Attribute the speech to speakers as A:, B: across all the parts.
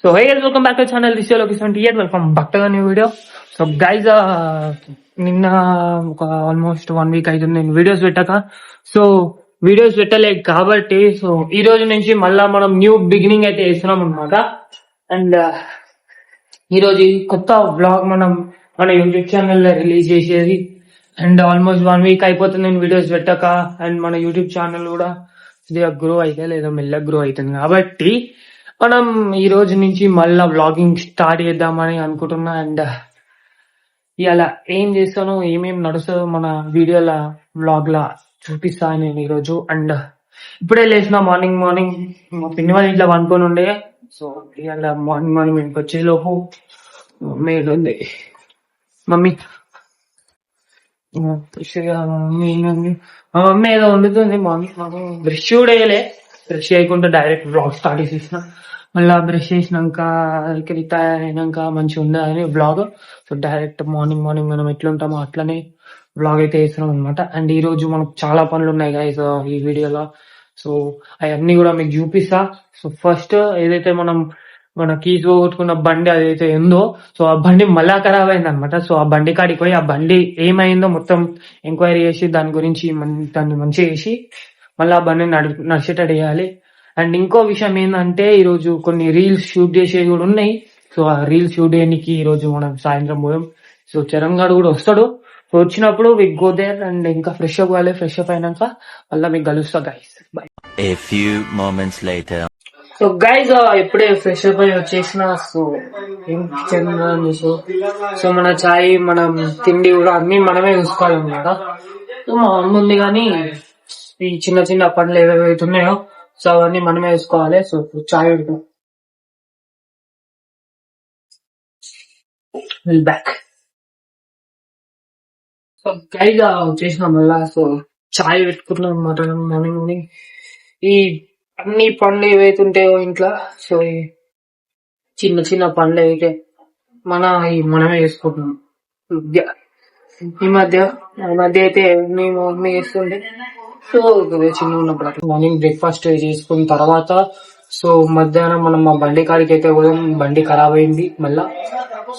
A: So hey guys, welcome back to the channel. This is your location here. Welcome back to the new video. So guys, నిన్న ఒక almost 1 week అవుతుంది నేను videos పెట్టాక. So videos పెట్టలేదు కాబట్టి so ఈ రోజు నుంచి మళ్ళా మనం న్యూ బిగినింగ్ అయితే వేస్తున్నాం అనమాట. అండ్ ఈ రోజు కొత్త వ్లాగ్ మనం మన యూట్యూబ్ ఛానల్ లో రిలీజ్ చేసేది. అండ్ ఆల్మోస్ట్ 1 వీక్ అయిపోతుంది నేను వీడియోస్ పెట్టాక. అండ్ మన యూట్యూబ్ ఛానల్ కూడా కొద్దిగా గ్రో అయితే లేదా మెల్లగా గ్రో అవుతుంది కాబట్టి మనం ఈ రోజు నుంచి మళ్ళా వ్లాగింగ్ స్టార్ట్ చేద్దామని అనుకుంటున్నా. అండ్ ఇలా ఏం చేస్తానో ఏమేం నడుస్తుందో మన వీడియోల వ్లాగ్ లా చూపిస్తా నేను ఈరోజు. అండ్ ఇప్పుడే లేచిన మార్నింగ్ మా పిన్ని వాళ్ళ ఇంట్లో వండుకొని ఉండే. సో ఇలా మార్నింగ్ ఇంటికి వచ్చేలోపు మమ్మీ ఉంది. మమ్మీ మా మమ్మీ ఏదో వండుతుంది. మమ్మీ బ్రష్ కూడా వేయలే. బ్రష్ చేయకుండా డైరెక్ట్ వ్లాగ్ స్టార్ట్ చేసేసిన. మళ్ళా బ్రష్ చేసినాక అయినాక మంచిగా ఉండదని వ్లాగ్. సో డైరెక్ట్ మార్నింగ్ మనం ఎట్లుంటామో అట్లనే వ్లాగ్ అయితే వేస్తున్నాం అనమాట. అండ్ ఈ రోజు మనకు చాలా పనులు ఉన్నాయి గైస్ ఈ వీడియోలో. సో అవన్నీ కూడా మీకు చూపిస్తా. సో ఫస్ట్ ఏదైతే మన కీస్ పోగొట్టుకున్న బండి అదైతే ఉందో సో ఆ బండి మళ్ళా ఖరాబ్ అయింది అనమాట. సో ఆ బండి కాడికి పోయి ఆ బండి ఏమైందో మొత్తం ఎంక్వైరీ చేసి దాని గురించి దాన్ని మంచిగా చేసి మళ్ళీ ఆ బండిని నడిచేటట్టు చేయాలి. అండ్ ఇంకో విషయం ఏంటంటే ఈరోజు కొన్ని రీల్స్ షూట్ చేసేవి కూడా ఉన్నాయి. సో ఆ రీల్స్ షూట్ చేయడానికి ఈ రోజు మనం సాయంత్రం పోయాం. సో చరణ్ గారు కూడా వస్తాడు. సో వచ్చినప్పుడు విక్ గో దేర్ అండ్ ఇంకా ఫ్రెష్ అప్ కావాలి. ఫ్రెష్ అప్ అయినాక మళ్ళీ మీకు కలుస్తా guys. By.
B: A few moments later.
A: So guys ఎప్పుడే ఫ్రెష్ అప్ అయి వచ్చేసిన. సో కిచెన్ సో మన చాయ్ మనం తిండి కూడా అన్ని మనమే చూసుకోవాలన్నమాట. సో మా అమ్మ ఉంది కానీ ఈ చిన్న పనులు ఏవైతే ఉన్నాయో సో అవన్నీ మనమే వేసుకోవాలి. సో ఇప్పుడు చాయ్ పెడతాం. బ్యాక్. సో గైజ్ వచ్చేసిన మళ్ళా. సో చాయ్ పెట్టుకున్నాం అనమాట మార్నింగ్. ఈ అన్ని పనులు ఏవైతే ఉంటాయో ఇంట్లో సో ఈ చిన్న పనులు అయితే మనమే వేసుకుంటున్నాం. ఈ మధ్య అయితే మేము మమ్మీ వేస్తుండే. సో చిన్న ఉన్నప్పుడు మార్నింగ్ బ్రేక్ఫాస్ట్ చేసుకున్న తర్వాత సో మధ్యాహ్నం మనం మా బండి కాడికి అయితే పోయాం. బండి ఖరాబ్ అయింది మళ్ళా.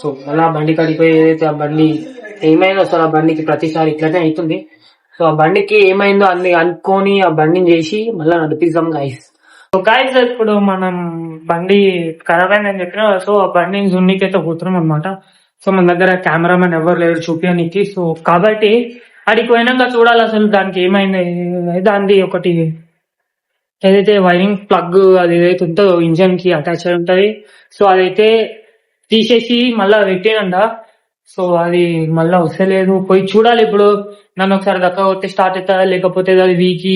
A: సో మళ్ళా బండి కాడికి పోయి ఏదైతే ఆ బండి ఏమైందో అసలు ఆ బండికి ప్రతిసారి ఇట్లనే అవుతుంది. సో ఆ బండికి ఏమైందో అన్ని అనుకొని ఆ బండిని చేసి మళ్ళా నడిపిస్తాం గైస్. సో గైస్ ఇప్పుడు మనం బండి ఖరాబ్ అయిందని చెప్పిన సో ఆ బండిని జున్నికి అయితే పోతున్నాం అనమాట. సో మన దగ్గర కెమెరామెన్ ఎవరు లేరు చూపించడానికి. సో కాబట్టి అడిగి పోయినాక చూడాలి అసలు దానికి ఏమైంది. దాన్ని ఒకటి ఏదైతే వైరింగ్ ప్లగ్ అది ఏదైతే ఉంటుందో ఇంజన్ కి అటాచ్ అయి ఉంటది. సో అదైతే తీసేసి మళ్ళా పెట్టినంట. సో అది మళ్ళా వస్తలేదు. పోయి చూడాలి ఇప్పుడు. నన్ను ఒకసారి దక్క కొట్టి స్టార్ట్ అవుతుందా లేకపోతే అది వీకి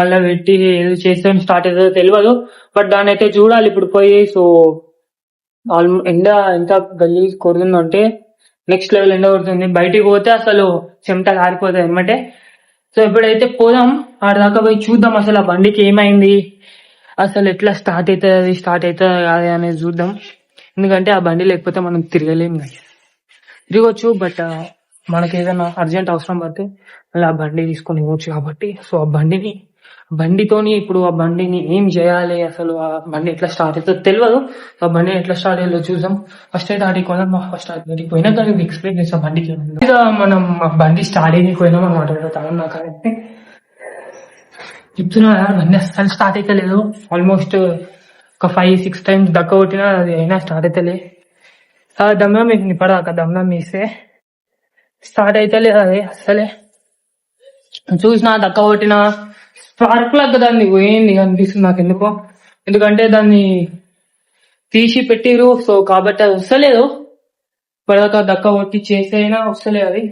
A: మళ్ళా పెట్టి ఏదో చేస్తే స్టార్ట్ అవుతుందో తెలియదు. బట్ దాన్ని అయితే చూడాలి ఇప్పుడు పోయి. సో ఎండ ఎంత గల్లీ కొడుతుందంటే నెక్స్ట్ లెవెల్ ఎండ కొడుతుంది. బయటికి పోతే అసలు చెమటలు ఆరిపోతాయి అన్నమాట. సో ఇప్పుడైతే పోదాం ఆడదాకా పోయి చూద్దాం అసలు ఆ బండికి ఏమైంది, అసలు ఎట్లా స్టార్ట్ అవుతుంది కాదు అనేది చూద్దాం. ఎందుకంటే ఆ బండి లేకపోతే మనం తిరగలేము కదా. తిరగచ్చు బట్ మనకి ఏదైనా అర్జెంట్ అవసరం పడితే మళ్ళీ ఆ బండి తీసుకొని ఇవ్వచ్చు కాబట్టి. సో ఆ బండితోని ఇప్పుడు ఆ బండిని ఏం చేయాలి, అసలు ఆ బండి ఎట్లా స్టార్ట్ అవుతుందో తెలియదు. ఆ బండి ఎట్లా స్టార్ట్ అయ్యేదో చూద్దాం. ఫస్ట్ అయితే ఆడికి పోదాం. ఫస్ట్ ఆడికి పోయినా కానీ ఎక్స్ప్లెయిన్ చేస్తాం బండికి. మనం బండి స్టార్ట్ అయ్యి పోయినాం అనమాట. నాకైతే చెప్తున్నా బండి అసలు స్టార్ట్ అయితే లేదు. ఆల్మోస్ట్ ఒక 5-6 టైమ్స్ దక్క కొట్టినా అది అయినా స్టార్ట్ అయితే దమ్నా మీకు నిపడాక దమ్నా మీస్తే స్టార్ట్ అయితే లేదు అది అసలే. చూసిన దక్క కొట్టిన స్పార్క్ లాగా దాన్ని పోయింది అనిపిస్తుంది నాకు ఎందుకో. ఎందుకంటే దాన్ని తీసి పెట్టిరు. సో కాబట్టి అది వస్తలేదు. ఇప్పటిదాకా దక్క కొట్టి చేస్తే అయినా వస్తలేదు అది.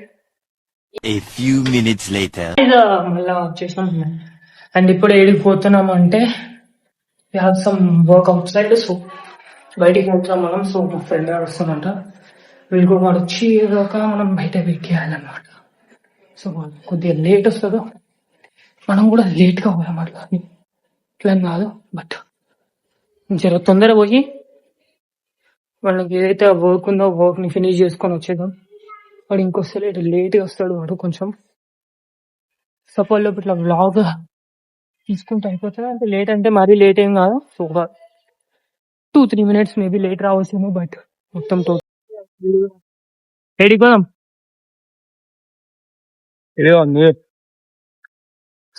B: A few minutes later.
A: మళ్ళా వచ్చేసాం. అండ్ ఇప్పుడు ఏడికి పోతున్నాం అంటే some work out side. So బయటికి పోతున్నాం మనం. సో మా ఫ్రెండ్ గారు వస్తుందంట. వీళ్ళకి వాడు వచ్చేదాకా మనం బయట వెయిట్ చేయాలన్నమాట. సో కొద్దిగా లేట్ వస్తుందో మనం కూడా లేట్ గా పోయాం అట్లా ఇట్లా కాదు. బట్ జర తొందర పోయి వాళ్ళకి ఏదైతే వర్క్ ఉందో వర్క్ ని ఫినిష్ చేసుకొని వచ్చేద్దాం. వాడు ఇంకొస్తే లేట్ గా వస్తాడు వాడు కొంచెం. సపోజ్ ఇట్లా వ్లాగ్ తీసుకుంటే అయిపోతుంది. అంటే లేట్ అంటే మరీ లేట్ ఏం కాదు. సో 2-3 minutes మేబీ లేట్ రావచ్చేమో, బట్ మొత్తం ఏడిపోదాం.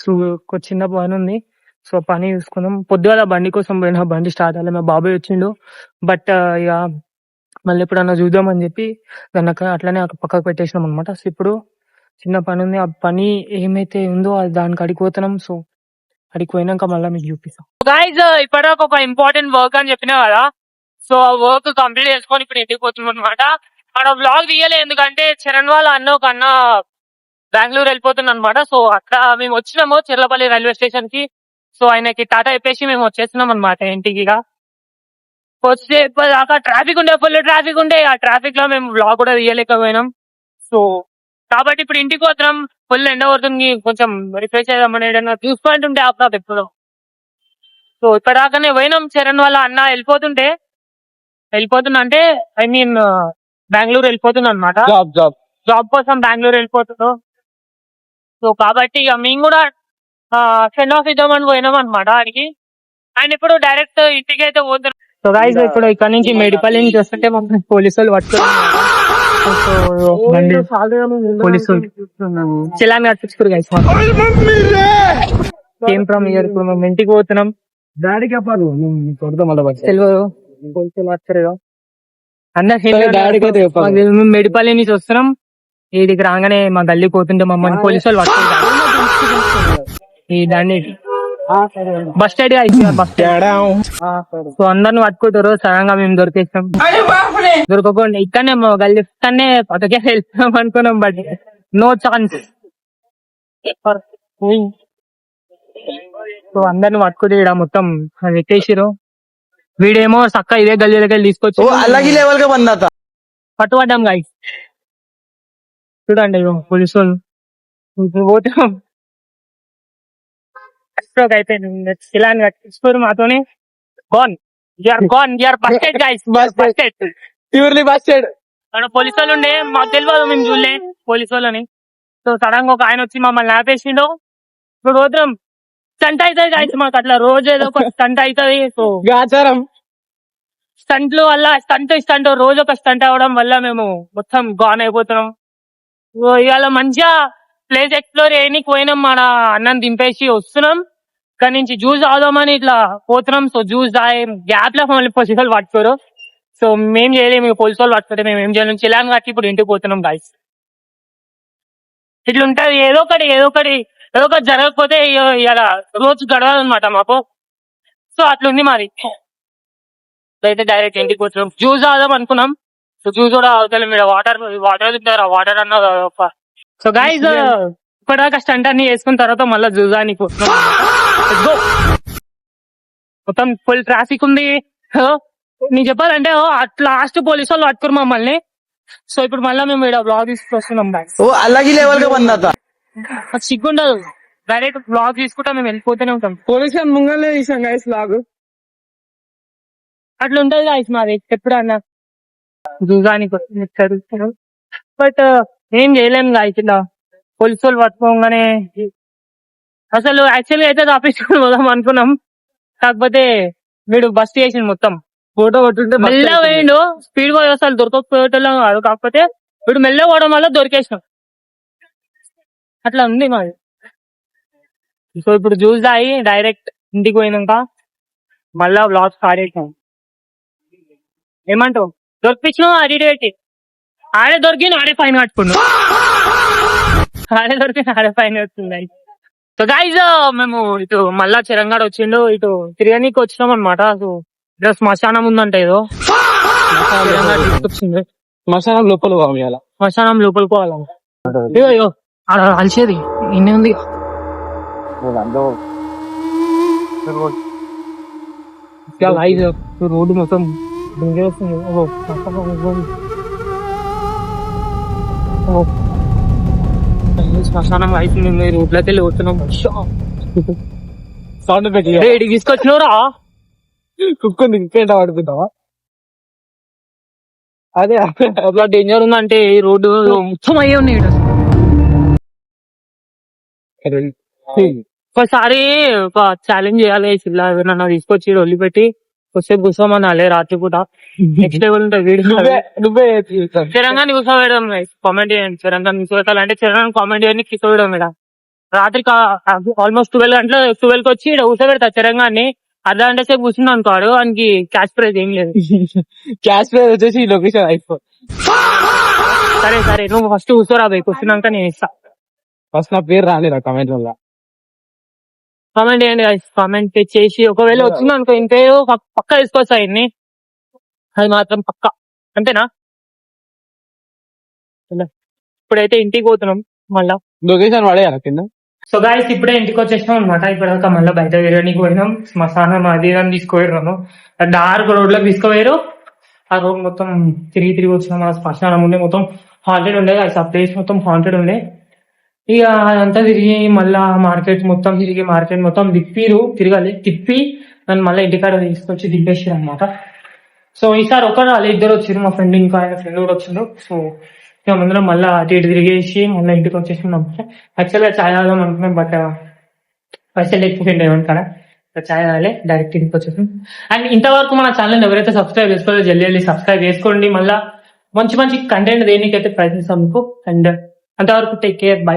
A: సో ఒక చిన్న పని ఉంది, సో పని చూసుకుందాం. పొద్దుగాల బండి కోసం పోయినా, బండి స్టార్ట్ అవ్వలేదు. మా బాబాయ్ వచ్చిండు, బట్ ఇక మళ్ళీ ఎప్పుడన్నా చూద్దామని చెప్పి దాన్ని అట్లనే పక్కకు పెట్టేసినాం అనమాట. సో ఇప్పుడు చిన్న పని ఉంది, ఆ పని ఏమైతే ఉందో అది దానికి అడిగిపోతున్నాం. సో అడిగి పోయినాక మళ్ళీ మీకు చూపిస్తాం. గైస్ ఇప్పటిదాకా ఒక ఇంపార్టెంట్ వర్క్ అని చెప్పినా కదా, సో ఆ వర్క్ కంప్లీట్ చేసుకొని ఇప్పుడు ఇంటికి పోతున్నాం అనమాట. అక్కడ బ్లాగ్ తీయలే, ఎందుకంటే చరణ్ వాళ్ళ అన్న ఒక అన్న బెంగళూరు వెళ్ళిపోతుంది అనమాట. సో అక్కడ మేము వచ్చినాము చెర్లపల్లి రైల్వే స్టేషన్ కి. సో ఆయనకి టాటా చెప్పేసి మేము వచ్చేస్తున్నాం అనమాట ఇంటికి. వచ్చే దాకా ట్రాఫిక్ ఉండే, ఫుల్ ట్రాఫిక్ ఉండే. ఆ ట్రాఫిక్ లో మేము బ్లాగ్ కూడా తీయలేకపోయినాం. సో కాబట్టి ఇప్పుడు ఇంటికి పోతున్నాం. ఫుల్ ఎండ పడుతుంది, కొంచెం రిఫ్రెష్ చేద్దామని ఏదైనా చూసుకుంటుంటే ఉంటే ఆపుతాం ఎప్పుడు. సో ఇప్పటిదాకానే పోయినాం. చరణ్ వాళ్ళ అన్న వెళ్ళిపోతున్నా అంటే ఐ మీన్ బెంగళూరు వెళ్ళిపోతున్నా అనమాట. జాబ్ కోసం బెంగళూరు వెళ్ళిపోతున్నాం. సో కాబట్టి ఇక మేము కూడా సెండ్ ఆఫ్ ఇద్దామని పోయినాం అనమాట ఆడికి. అండ్ ఇప్పుడు డైరెక్ట్ ఇంటికి అయితే పోతున్నాం. సో గైస్ ఇప్పుడు ఇక్కడ నుంచి మెడిపల్లి నుంచి వస్తుంటే మొత్తం పోలీసు వాళ్ళు పోలీసులు చిలాన్ కట్టించుకోరు గైస్. సేమ్ ఫ్రమ్ ఇయర్ ఇప్పుడు మేము ఇంటికి పోతున్నాం. తెలియదు పోలీసులు వచ్చారు అందరు. మెడిపల్లి నుంచి వస్తున్నాం, వీడికి రాగానే మా గల్లీ పోతుంటే మమ్మల్ని పోలీసు వాళ్ళు పట్టుకుంటారు. ఈ దాన్ని bus stand bus stand. So అందరిని పట్టుకుంటారు. సడన్ గా మేము దొరికేస్తాం. దొరకకుండా ఇక్కడనే గల్లీ ఇక్కడనే పక్కకే వెళ్తాం అనుకున్నాం, బట్ నో ఛాన్స్. సో అందరిని పట్టుకుంటే ఇక్కడ మొత్తం ఎత్తేసిరు. వీడేమో చక్క ఇదే గల్లీ దగ్గర తీసుకొచ్చి పట్టుబడ్డాం గైస్. చూడండి పోలీసు వాళ్ళు పోతాం. అయిపోయింది ఇలా కట్టించుకోరు మాతోనే. పోలీసు వాళ్ళు ఉండే, మాకు తెలియదు, మేము చూడలే పోలీసు వాళ్ళని. సో సడన్ గా ఒక ఆయన వచ్చి మమ్మల్ని ఆపేసిండు. ఇప్పుడు పోతాం. స్టంట్ అవుతుంది గాయస్ మాకు, అట్లా రోజు ఏదో ఒక స్టంట్ అవుతుంది. సో స్టంట్లు వల్ల స్టంట్ రోజు ఒక స్టంట్ అవడం వల్ల మేము మొత్తం గాన్ అయిపోతున్నాం. ఇవాళ మంచిగా ప్లేస్ ఎక్స్ప్లోర్ చేయడానికి పోయినాం. మన అన్నం దింపేసి వస్తున్నాం. ఇక్కడ నుంచి జ్యూస్ తాగుదామని ఇట్లా పోతున్నాం. సో జ్యూస్ తాగే గ్యాప్ లో మళ్ళీ పోలీసు వాళ్ళు పట్టుకోరు. సో మేం చేయలేము, పోలీసు వాళ్ళు పట్టుకుంటే మేము ఏం చేయలేము. చిలాన్ కట్టి ఇప్పుడు ఇంటికి పోతున్నాం గైస్. ఇట్లుంటది, ఏదో ఒకటి జరగకపోతే ఇలా రోజు గడవాలన్నమాట మాకు. సో అట్లుంది మరి. అయితే డైరెక్ట్ ఇంటికి పోతున్నాం. జ్యూస్ తాగుదాం అనుకున్నాం. సో జ్యూస్ కూడా అవుతాయి, మీరు వాటర్ తింటారా? వాటర్ అన్న. సో గైస్ ఇప్పటిదాకా స్టంట్ అన్ని వేసుకున్న తర్వాత మళ్ళీ జ్యూస్ అని పోతున్నాం. మొత్తం ఫుల్ ట్రాఫిక్ ఉంది. నేను చెప్పాలంటే అట్లా లాస్ట్ పోలీసు వాళ్ళు పట్టుకురు మమ్మల్ని. సో ఇప్పుడు మళ్ళీ మేము ఇక్కడ బ్లాగ్ తీసుకొస్తున్నాం. సిగ్గుండదు, డైరెక్ట్ బ్లాగ్ తీసుకుంటా మేము వెళ్ళిపోతూనే ఉంటాం. పోలీసు ముంగల్నే తీసాం గైస్ బ్లాగ్. అట్లా ఉంటది గైస్ మాది ఎప్పుడన్నా జూజానికి చదువుతారు. బట్ ఏం చేయలేము గైస్, ఇలా పోలీసు వాళ్ళు పట్టుకోగానే. అసలు యాక్చువల్గా అయితే తప్పించుకొని పోదాం అనుకున్నాం, కాకపోతే వీడు బస్ చేసిండు మొత్తం. ఫోటో కొట్టుంటే మెల్లగా పోయిండు, స్పీడ్ పోయి అసలు దొరకకపోయేటోళ్ళం కాదు. కాకపోతే వీడు మెల్లగా పోవడం వల్ల దొరికేసినాం. అట్లా ఉంది మాది. సో ఇప్పుడు జ్యూస్ తాగి డైరెక్ట్ ఇంటికి పోయినాక మళ్ళా బ్లాగ్ స్టార్ట్ చేసాం. ఏమంటావు? దొరికించినావు అడి పెట్టి. ఆడే దొరికింది, ఆడే ఫైన్ కట్టుకున్నాం. ఆడే ఫైన్ కట్టుకుంది. సో గైజ్ మేము ఇటు మళ్ళా చిరంగాడ వచ్చిండు, ఇటు తిరగనీకి వచ్చినాం అనమాట. సో ఇక్కడ శ్మశానం ఉందంట, ఏదో తీసుకొచ్చింది. శ్మశానం లోపల పోవాలంట. అయ్యో ఆడ అలిసేది ఇన్నే ఉంది. రోడ్డు మొత్తం శ్మశానం అయిపోయింది. రోడ్లకి వెళ్ళి పోతున్నాం. సౌండ్ పెట్టి తీసుకొచ్చినవరా? కుక్కుంది, ఇంకేంట పడుకుంటావా? అదే అట్లా డేంజర్ ఉందంటే ఈ రోడ్డు మొత్తం అయ్యే ఉన్నాయి. ఒకసారి ఒక ఛాలెంజ్ చేయాలి, ఇలా ఎవరన్నా తీసుకొచ్చి వదిలిపెట్టి కొద్దిసేపు కూర్చోమనాలి రాత్రిపూట. నెక్స్ట్ లెవెల్ ఉంటుంది వీడియో.
C: నువ్వే
A: తెలంగాణ కూర్చోబెడదాం తెలంగాణ కూర్చోబెట్టాలంటే తెలంగాణ కామెంట్ కూర్చోబెడదాం ఇక్కడ రాత్రి ఆల్మోస్ట్ 12 గంటల 12 కి వచ్చి ఇక్కడ కూర్చోబెడతా తెలంగాణని. అర్ధ గంట సేపు కూర్చున్నా అనుకోడు వానికి క్యాష్ ప్రైజ్ ఏం లేదు.
C: క్యాష్ ప్రైజ్ వచ్చేసి లొకేషన్ ఐఫోన్.
A: సరే సరే నువ్వు ఫస్ట్ కూర్చోరా పోయి కూర్చున్నాక నేను ఇస్తా.
C: ఫస్ట్ నా పేరు రాలేదా కామెంట్ వల్ల.
A: కామెంట్ చేయండి కామెంట్ చేసి ఒకవేళ వచ్చింది అనుకో ఇంత పక్కా తీసుకొస్తా ఇన్ని. అది మాత్రం పక్కా అంతేనా. ఇప్పుడైతే ఇంటికి పోతున్నాం మళ్ళా.
C: లొకేషన్ పడేయాలి కింద.
A: సో గాయస్ ఇప్పుడే ఇంటికి వచ్చేసినాం అనమాట. ఇప్పటిదాకా మళ్ళీ బయట తిరగడానికి పోయినాం. శ్మశానం అది అని తీసుకుపోయినాను. డార్క్ రోడ్ లోకి తీసుకుపోయారు. ఆ రోడ్ మొత్తం తిరిగి తిరిగి వచ్చినాం. ఆ శ్మశానం ఉండే మొత్తం హాంటెడ్ ఉండే. ఆ ప్లేస్ మొత్తం హాంటెడ్ ఉండే. ఇక అదంతా తిరిగి మళ్ళా మార్కెట్ మొత్తం తిప్పి నన్ను మళ్ళీ ఇంటికాడ తీసుకొచ్చి దింపేసారు అనమాట. సో ఈసారి ఒకరు వాళ్ళు ఇద్దరు వచ్చారు. మా ఫ్రెండ్ ఇంకా ఆయన ఫ్రెండ్ కూడా వచ్చిండు. సో ఇక ముందర మళ్ళీ అటు ఇటు తిరిగేసి మళ్ళీ ఇంటికి వచ్చేసినాం. యాక్చువల్గా చాయ్ తాగదాం అనుకున్నాం బట్ పైసలు లేకపోయిండే కదా. చాయ్ తాగలే డైరెక్ట్ ఇంటికి వచ్చేసాం. అండ్ ఇంతవరకు మన ఛానల్ ఎవరైతే సబ్స్క్రైబ్ చేసుకోవాలో జల్దీ సబ్స్క్రైబ్ చేసుకోండి. మళ్ళీ మంచి మంచి కంటెంట్ దేనికైతే ప్రయత్నిస్తాం మీకు. అండ్ అంతవరకు టేక్ కేర్, బై.